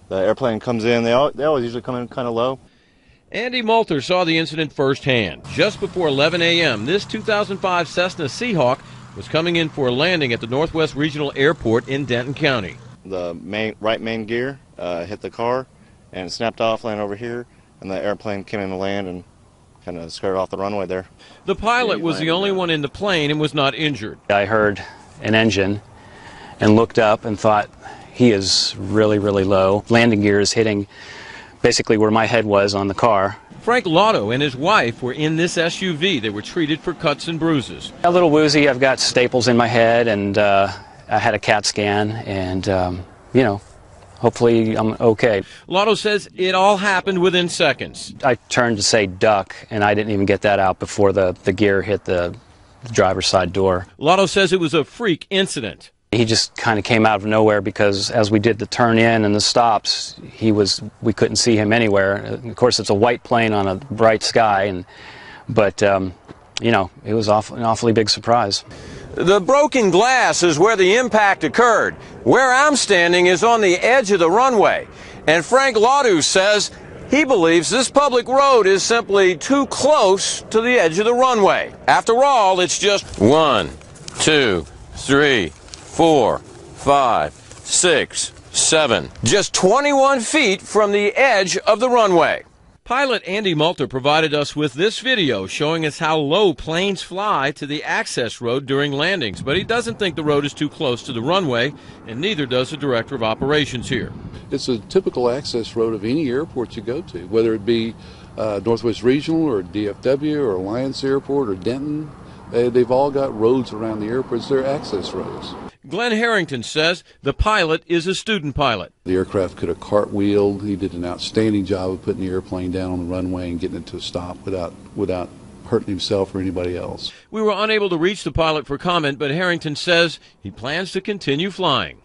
The airplane comes in, they always usually come in kind of low. Andy Malter saw the incident firsthand. Just before 11 a.m., this 2005 Cessna Seahawk was coming in for a landing at the Northwest Regional Airport in Denton County. The right main gear hit the car and snapped off, landed over here, and the airplane came in to land and kind of skirted off the runway there. The pilot was the only one in the plane and was not injured. I heard an engine and looked up and thought, he is really, really low. Landing gear is hitting basically where my head was on the car. Frank Lotto and his wife were in this SUV. They were treated for cuts and bruises. A little woozy. I've got staples in my head, and I had a CAT scan, and, you know, hopefully I'm okay. Lotto says it all happened within seconds. I turned to say duck, and I didn't even get that out before the gear hit the driver's side door. Lotto says it was a freak incident. He just kind of came out of nowhere because as we did the turn in and the stops, we couldn't see him anywhere. Of course, it's a white plane on a bright sky, but you know, it was an awfully big surprise. The broken glass is where the impact occurred. Where I'm standing is on the edge of the runway, and Frank Lotto says he believes this public road is simply too close to the edge of the runway. After all, it's just 1, 2, 3, 4, 5, 6, 7. Just 21 feet from the edge of the runway. Pilot Andy Malter provided us with this video showing us how low planes fly to the access road during landings, but he doesn't think the road is too close to the runway, and neither does the director of operations here. It's a typical access road of any airport you go to, whether it be Northwest Regional or DFW or Alliance Airport or Denton. They've all got roads around the airports. They're access roads. Glenn Harrington says the pilot is a student pilot. The aircraft could have cartwheeled. He did an outstanding job of putting the airplane down on the runway and getting it to a stop without hurting himself or anybody else. We were unable to reach the pilot for comment, but Harrington says he plans to continue flying.